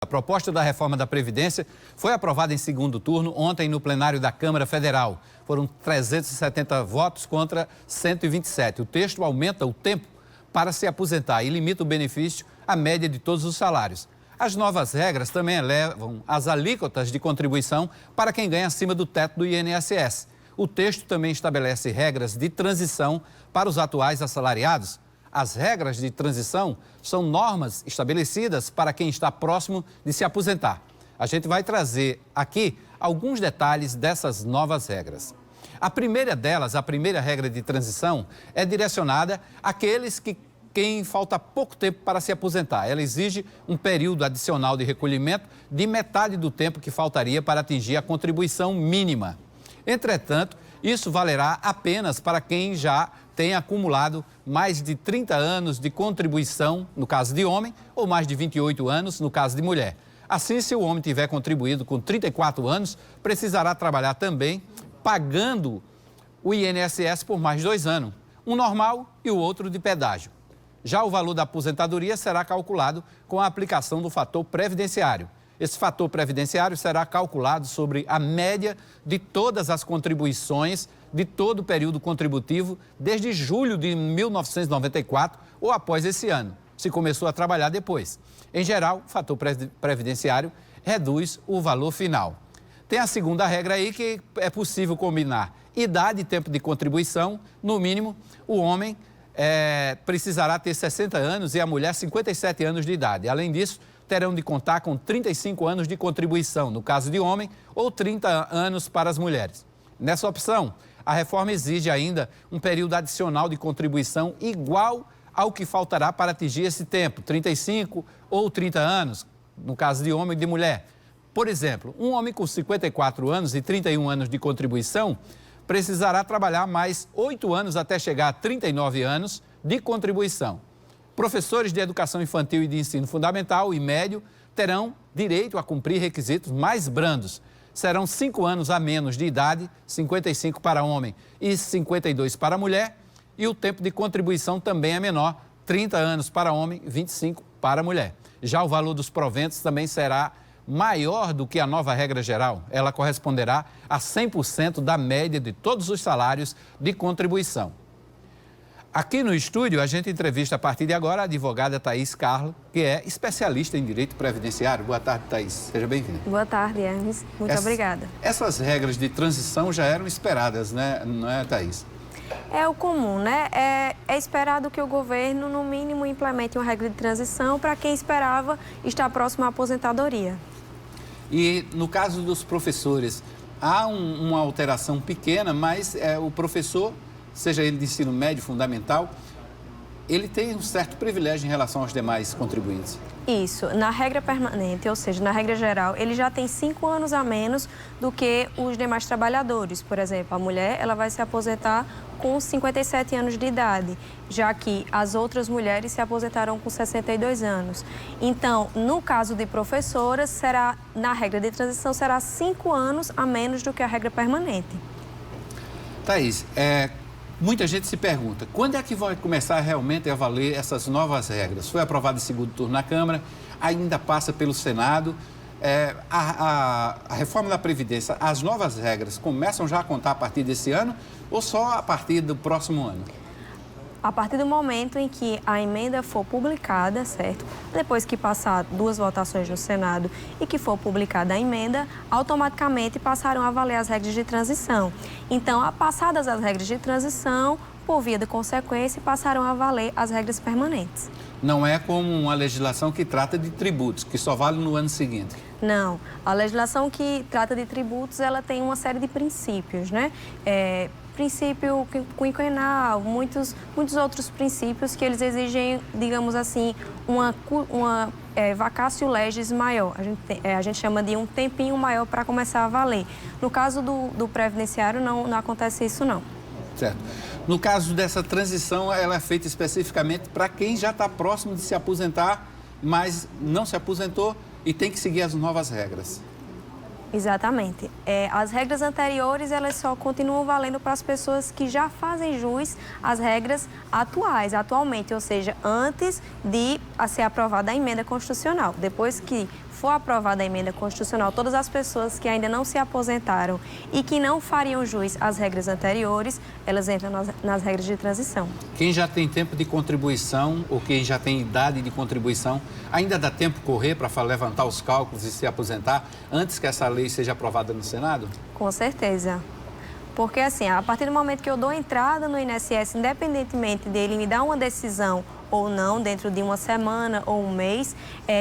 A proposta da reforma da Previdência foi aprovada em segundo turno ontem no plenário da Câmara Federal. Foram 370 votos contra 127. O texto aumenta o tempo para se aposentar e limita o benefício à média de todos os salários. As novas regras também elevam as alíquotas de contribuição para quem ganha acima do teto do INSS. O texto também estabelece regras de transição para os atuais assalariados. As regras de transição são normas estabelecidas para quem está próximo de se aposentar. A gente vai trazer aqui alguns detalhes dessas novas regras. A primeira delas, a primeira regra de transição, é direcionada àqueles quem falta pouco tempo para se aposentar. Ela exige um período adicional de recolhimento de metade do tempo que faltaria para atingir a contribuição mínima. Entretanto, isso valerá apenas para quem já tem acumulado mais de 30 anos de contribuição, no caso de homem, ou mais de 28 anos, no caso de mulher. Assim, se o homem tiver contribuído com 34 anos, precisará trabalhar também pagando o INSS por mais 2 anos, um normal e o outro de pedágio. Já o valor da aposentadoria será calculado com a aplicação do fator previdenciário. Esse fator previdenciário será calculado sobre a média de todas as contribuições de todo o período contributivo desde julho de 1994 ou após esse ano, se começou a trabalhar depois. Em geral, o fator previdenciário reduz o valor final. Tem a segunda regra aí que é possível combinar idade e tempo de contribuição. No mínimo, o homem precisará ter 60 anos e a mulher 57 anos de idade. Além disso, terão de contar com 35 anos de contribuição, no caso de homem, ou 30 anos para as mulheres. Nessa opção, a reforma exige ainda um período adicional de contribuição igual ao que faltará para atingir esse tempo, 35 ou 30 anos, no caso de homem e de mulher. Por exemplo, um homem com 54 anos e 31 anos de contribuição precisará trabalhar mais 8 anos até chegar a 39 anos de contribuição. Professores de educação infantil e de ensino fundamental e médio terão direito a cumprir requisitos mais brandos. Serão 5 anos a menos de idade, 55 para homem e 52 para mulher. E o tempo de contribuição também é menor, 30 anos para homem, 25 para mulher. Já o valor dos proventos também será maior do que a nova regra geral. Ela corresponderá a 100% da média de todos os salários de contribuição. Aqui no estúdio, a gente entrevista a partir de agora a advogada Thaís Carlo, que é especialista em direito previdenciário. Boa tarde, Thaís. Seja bem-vinda. Boa tarde, Hermes. Muito obrigada. Essas regras de transição já eram esperadas, né? Não é, Thaís? É o comum, né? É esperado que o governo, no mínimo, implemente uma regra de transição para quem esperava estar próximo à aposentadoria. E no caso dos professores, há uma alteração pequena, mas o professor, seja ele de ensino médio, fundamental, ele tem um certo privilégio em relação aos demais contribuintes. Isso, na regra permanente, ou seja, na regra geral, ele já tem 5 anos a menos do que os demais trabalhadores. Por exemplo, a mulher, ela vai se aposentar com 57 anos de idade, já que as outras mulheres se aposentarão com 62 anos. Então, no caso de professoras, na regra de transição, será 5 anos a menos do que a regra permanente. Thaís, muita gente se pergunta, quando é que vai começar realmente a valer essas novas regras? Foi aprovado em segundo turno na Câmara, ainda passa pelo Senado. A reforma da Previdência, as novas regras começam já a contar a partir desse ano ou só a partir do próximo ano? A partir do momento em que a emenda for publicada, certo? Depois que passar 2 votações no Senado e que for publicada a emenda, automaticamente passarão a valer as regras de transição. Então, passadas as regras de transição, por via de consequência, passarão a valer as regras permanentes. Não é como uma legislação que trata de tributos, que só vale no ano seguinte. Não. A legislação que trata de tributos, ela tem uma série de princípios, né? Princípio quinquenal, muitos outros princípios que eles exigem, digamos assim, uma vacatio legis maior. A gente chama de um tempinho maior para começar a valer. No caso do previdenciário, não acontece isso, não. Certo. No caso dessa transição, ela é feita especificamente para quem já está próximo de se aposentar, mas não se aposentou e tem que seguir as novas regras. Exatamente. As regras anteriores, elas só continuam valendo para as pessoas que já fazem jus às regras atualmente, ou seja, antes de ser aprovada a emenda constitucional. Depois que for aprovada a emenda constitucional, todas as pessoas que ainda não se aposentaram e que não fariam jus às regras anteriores, elas entram nas regras de transição. Quem já tem tempo de contribuição ou quem já tem idade de contribuição, ainda dá tempo de correr para levantar os cálculos e se aposentar antes que essa lei seja aprovada no Senado? Com certeza. Porque, assim, a partir do momento que eu dou entrada no INSS, independentemente dele me dar uma decisão ou não, dentro de uma semana ou um mês,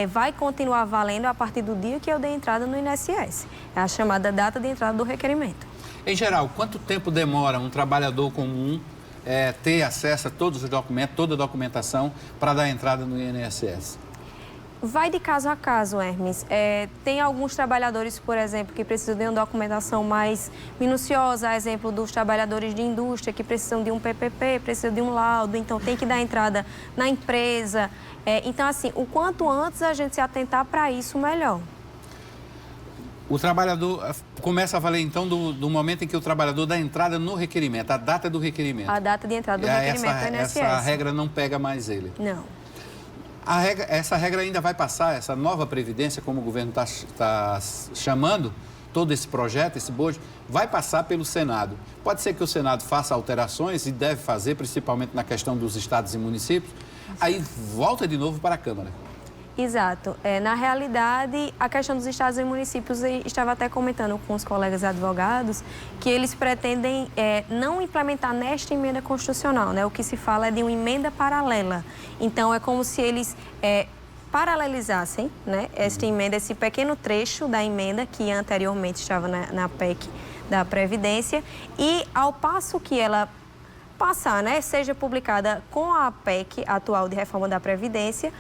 vai continuar valendo a partir do dia que eu dei entrada no INSS. É a chamada data de entrada do requerimento. Em geral, quanto tempo demora um trabalhador comum ter acesso a todos os documentos, toda a documentação para dar entrada no INSS? Vai de caso a caso, Hermes. Tem alguns trabalhadores, por exemplo, que precisam de uma documentação mais minuciosa, a exemplo dos trabalhadores de indústria que precisam de um PPP, precisam de um laudo, então tem que dar entrada na empresa. Então, assim, o quanto antes a gente se atentar para isso, melhor. O trabalhador começa a valer, então, do momento em que o trabalhador dá entrada no requerimento, a data do requerimento. A data de entrada do requerimento do INSS. Essa regra não pega mais ele? Não. Essa regra ainda vai passar, essa nova Previdência, como o governo está chamando, todo esse projeto, esse bojo, vai passar pelo Senado. Pode ser que o Senado faça alterações e deve fazer, principalmente na questão dos estados e municípios, aí volta de novo para a Câmara. Exato. Na realidade, a questão dos estados e municípios, eu estava até comentando com os colegas advogados, que eles pretendem não implementar nesta emenda constitucional, né? O que se fala é de uma emenda paralela. Então, é como se eles paralelizassem, né, esta emenda, esse pequeno trecho da emenda que anteriormente estava na PEC da Previdência, e ao passo que ela passar, né, seja publicada com a PEC atual de reforma da Previdência,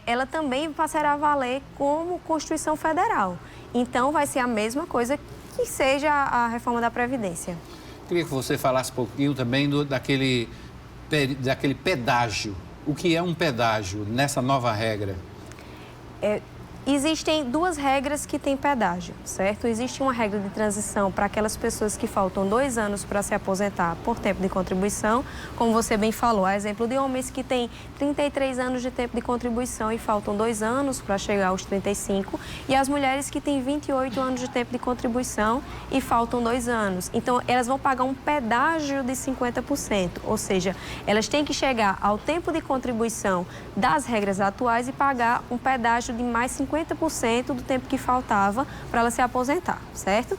ela também passará a valer como Constituição Federal. Então, vai ser a mesma coisa que seja a reforma da Previdência. Queria que você falasse um pouquinho também daquele pedágio. O que é um pedágio nessa nova regra? Existem duas regras que têm pedágio, certo? Existe uma regra de transição para aquelas pessoas que faltam 2 anos para se aposentar por tempo de contribuição, como você bem falou, a exemplo de homens que têm 33 anos de tempo de contribuição e faltam 2 anos para chegar aos 35, e as mulheres que têm 28 anos de tempo de contribuição e faltam 2 anos. Então, elas vão pagar um pedágio de 50%, ou seja, elas têm que chegar ao tempo de contribuição das regras atuais e pagar um pedágio de mais 50% do tempo que faltava para ela se aposentar, certo?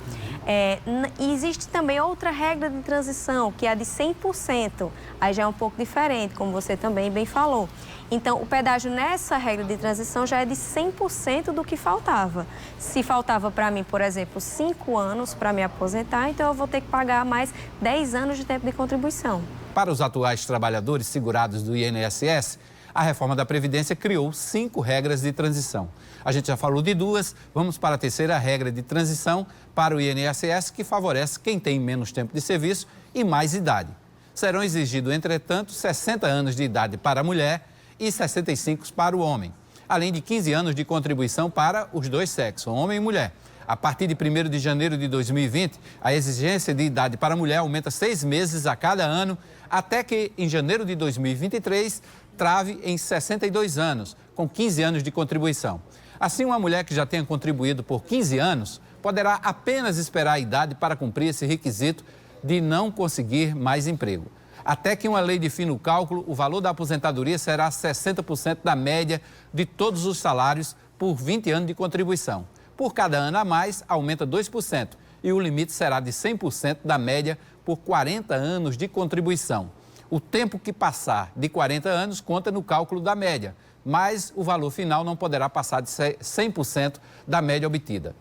E existe também outra regra de transição, que é a de 100%. Aí já é um pouco diferente, como você também bem falou. Então, o pedágio nessa regra de transição já é de 100% do que faltava. Se faltava para mim, por exemplo, 5 anos para me aposentar, então eu vou ter que pagar mais 10 anos de tempo de contribuição. Para os atuais trabalhadores segurados do INSS, a reforma da Previdência criou 5 regras de transição. A gente já falou de 2, vamos para a terceira regra de transição para o INSS, que favorece quem tem menos tempo de serviço e mais idade. Serão exigidos, entretanto, 60 anos de idade para a mulher e 65 para o homem, além de 15 anos de contribuição para os dois sexos, homem e mulher. A partir de 1º de janeiro de 2020, a exigência de idade para a mulher aumenta 6 meses a cada ano, até que, em janeiro de 2023, trave em 62 anos, com 15 anos de contribuição. Assim, uma mulher que já tenha contribuído por 15 anos poderá apenas esperar a idade para cumprir esse requisito de não conseguir mais emprego. Até que uma lei defina o cálculo, o valor da aposentadoria será 60% da média de todos os salários por 20 anos de contribuição. Por cada ano a mais, aumenta 2% e o limite será de 100% da média por 40 anos de contribuição. O tempo que passar de 40 anos conta no cálculo da média, mas o valor final não poderá passar de 100% da média obtida.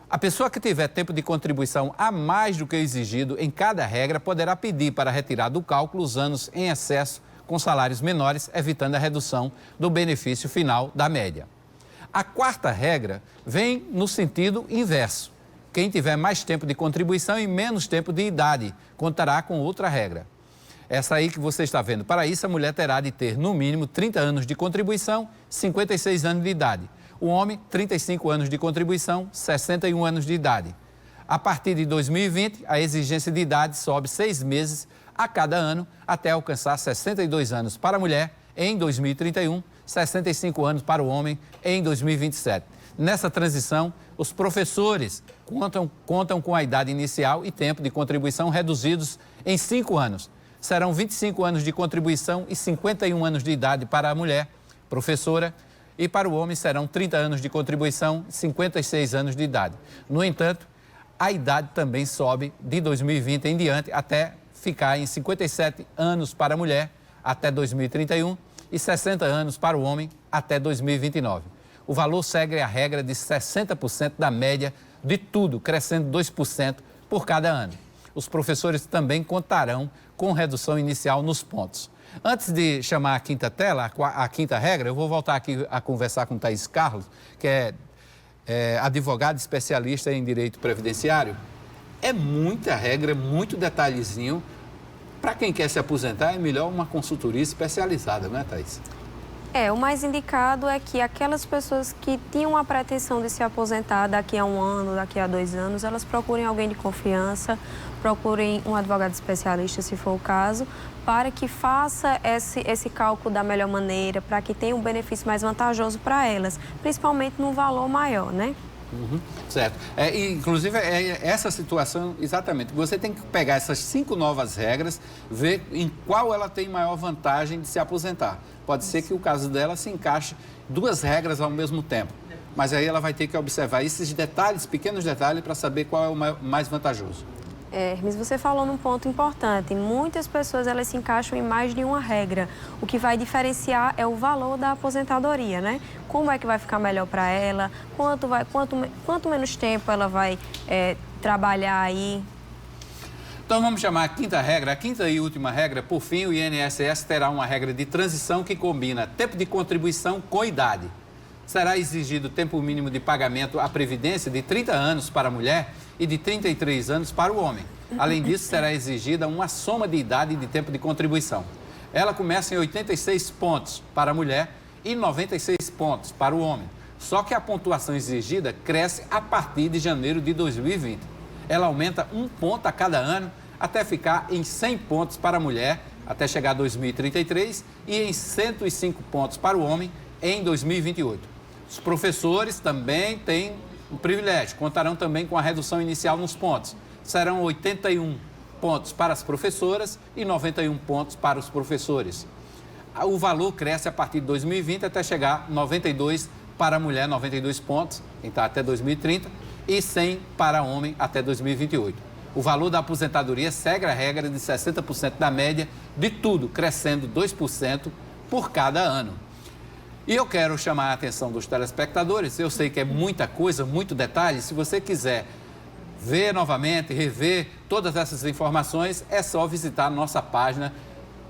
A pessoa que tiver tempo de contribuição a mais do que o exigido em cada regra poderá pedir para retirar do cálculo os anos em excesso com salários menores, evitando a redução do benefício final da média. A quarta regra vem no sentido inverso. Quem tiver mais tempo de contribuição e menos tempo de idade contará com outra regra. Essa aí que você está vendo. Para isso, a mulher terá de ter, no mínimo, 30 anos de contribuição, 56 anos de idade. O homem, 35 anos de contribuição, 61 anos de idade. A partir de 2020, a exigência de idade sobe 6 meses a cada ano, até alcançar 62 anos para a mulher em 2031, 65 anos para o homem em 2027. Nessa transição, os professores contam com a idade inicial e tempo de contribuição reduzidos em 5 anos. Serão 25 anos de contribuição e 51 anos de idade para a mulher professora, e para o homem serão 30 anos de contribuição e 56 anos de idade. No entanto, a idade também sobe de 2020 em diante até ficar em 57 anos para a mulher até 2031 e 60 anos para o homem até 2029. O valor segue a regra de 60% da média de tudo, crescendo 2% por cada ano. Os professores também contarão com redução inicial nos pontos. Antes de chamar a quinta tela, a quinta regra, eu vou voltar aqui a conversar com Thaís Carlos, que é advogada especialista em direito previdenciário. É muita regra, muito detalhezinho. Para quem quer se aposentar, é melhor uma consultoria especializada, não é, Thaís? O mais indicado é que aquelas pessoas que tinham a pretensão de se aposentar daqui a 1 ano, daqui a 2 anos, elas procurem alguém de confiança, procurem um advogado especialista, se for o caso, para que faça esse cálculo da melhor maneira, para que tenha um benefício mais vantajoso para elas, principalmente num valor maior, né? Certo. Inclusive, essa situação, exatamente, você tem que pegar essas 5 novas regras, ver em qual ela tem maior vantagem de se aposentar. Pode ser que o caso dela se encaixe 2 regras ao mesmo tempo, mas aí ela vai ter que observar esses detalhes, pequenos detalhes, para saber qual é o mais vantajoso. Hermes, você falou num ponto importante. Muitas pessoas elas se encaixam em mais de uma regra. O que vai diferenciar é o valor da aposentadoria, né? Como é que vai ficar melhor para ela? Quanto menos tempo ela vai trabalhar aí? Então vamos chamar a quinta regra, a quinta e última regra. Por fim, o INSS terá uma regra de transição que combina tempo de contribuição com idade. Será exigido tempo mínimo de pagamento à Previdência de 30 anos para a mulher e de 33 anos para o homem. Além disso, será exigida uma soma de idade e de tempo de contribuição. Ela começa em 86 pontos para a mulher e 96 pontos para o homem. Só que a pontuação exigida cresce a partir de janeiro de 2020. Ela aumenta 1 ponto a cada ano até ficar em 100 pontos para a mulher até chegar a 2033 e em 105 pontos para o homem em 2028. Os professores também têm o privilégio, contarão também com a redução inicial nos pontos. Serão 81 pontos para as professoras e 91 pontos para os professores. O valor cresce a partir de 2020 até chegar a 92 para a mulher, 92 pontos, então até 2030, e 100 para homem até 2028. O valor da aposentadoria segue a regra de 60% da média de tudo, crescendo 2% por cada ano. E eu quero chamar a atenção dos telespectadores, eu sei que é muita coisa, muito detalhe, se você quiser ver novamente, rever todas essas informações, é só visitar a nossa página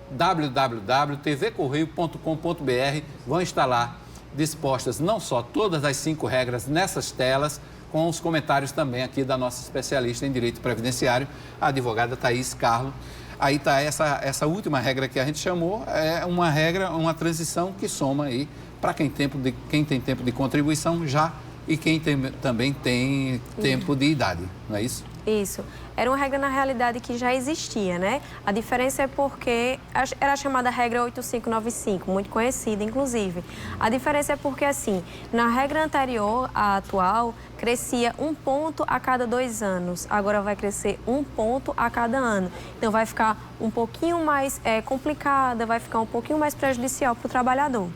www.tvcorreio.com.br. Vão estar lá dispostas não só todas as 5 regras nessas telas, com os comentários também aqui da nossa especialista em direito previdenciário, a advogada Thaís Carlos. Aí está essa última regra que a gente chamou, é uma regra, uma transição que soma aí para quem tem tempo de contribuição já e quem também tem tempo de idade, não é isso? Isso. Era uma regra, na realidade, que já existia, né? A diferença é porque era chamada regra 8595, muito conhecida, inclusive. A diferença é porque, assim, na regra anterior, a atual, crescia 1 ponto a cada 2 anos. Agora vai crescer 1 ponto a cada ano. Então, vai ficar um pouquinho mais complicada, vai ficar um pouquinho mais prejudicial para o trabalhador.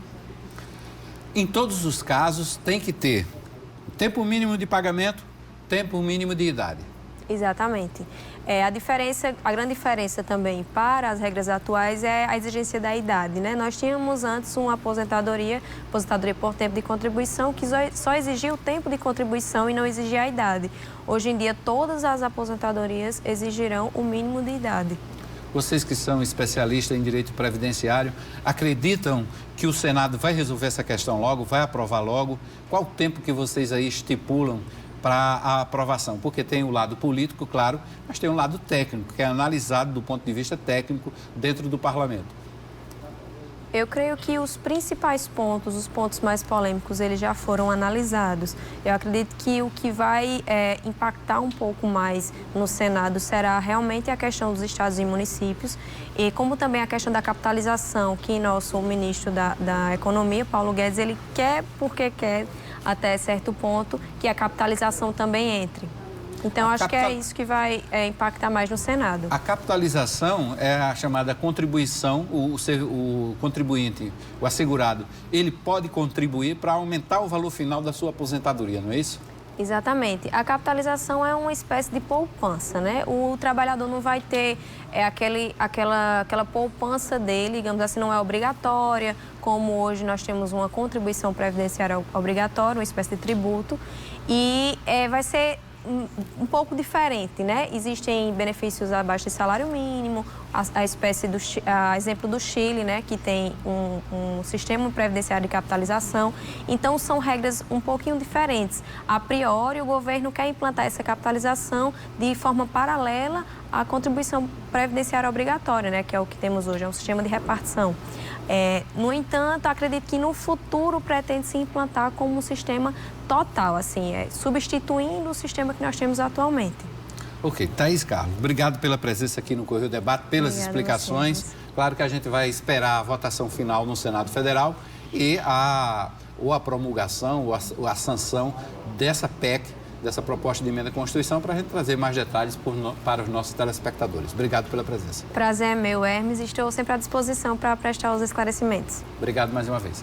Em todos os casos, tem que ter tempo mínimo de pagamento, tempo mínimo de idade. Exatamente. A grande diferença também para as regras atuais é a exigência da idade, né? Nós tínhamos antes uma aposentadoria por tempo de contribuição, que só exigia o tempo de contribuição e não exigia a idade. Hoje em dia, todas as aposentadorias exigirão o mínimo de idade. Vocês que são especialistas em direito previdenciário, acreditam que o Senado vai resolver essa questão logo, vai aprovar logo? Qual o tempo que vocês aí estipulam para a aprovação? Porque tem o lado político, claro, mas tem um lado técnico, que é analisado do ponto de vista técnico dentro do parlamento. Eu creio que os principais pontos, os pontos mais polêmicos, eles já foram analisados. Eu acredito que o que vai impactar um pouco mais no Senado será realmente a questão dos estados e municípios, e como também a questão da capitalização, que nosso ministro da Economia, Paulo Guedes, ele quer porque quer até certo ponto, que a capitalização também entre. Então, acho que é isso que vai impactar mais no Senado. A capitalização é a chamada contribuição, o contribuinte, o assegurado, ele pode contribuir para aumentar o valor final da sua aposentadoria, não é isso? Exatamente. A capitalização é uma espécie de poupança, né? O trabalhador não vai ter aquela poupança dele, digamos assim, não é obrigatória, como hoje nós temos uma contribuição previdenciária obrigatória, uma espécie de tributo, e vai ser um pouco diferente, né? Existem benefícios abaixo de salário mínimo, a exemplo do Chile, né? Que tem um sistema previdenciário de capitalização. Então, são regras um pouquinho diferentes. A priori, o governo quer implantar essa capitalização de forma paralela à contribuição previdenciária obrigatória, né? Que é o que temos hoje, é um sistema de repartição. No entanto, acredito que no futuro pretende se implantar como um sistema total, assim, substituindo o sistema que nós temos atualmente. Ok, Thaís Carlos, obrigado pela presença aqui no Correio Debate, pelas explicações. Claro que a gente vai esperar a votação final no Senado Federal e a promulgação ou a sanção dessa PEC, dessa proposta de emenda à Constituição, para a gente trazer mais detalhes para os nossos telespectadores. Obrigado pela presença. Prazer é meu, Hermes, e estou sempre à disposição para prestar os esclarecimentos. Obrigado mais uma vez.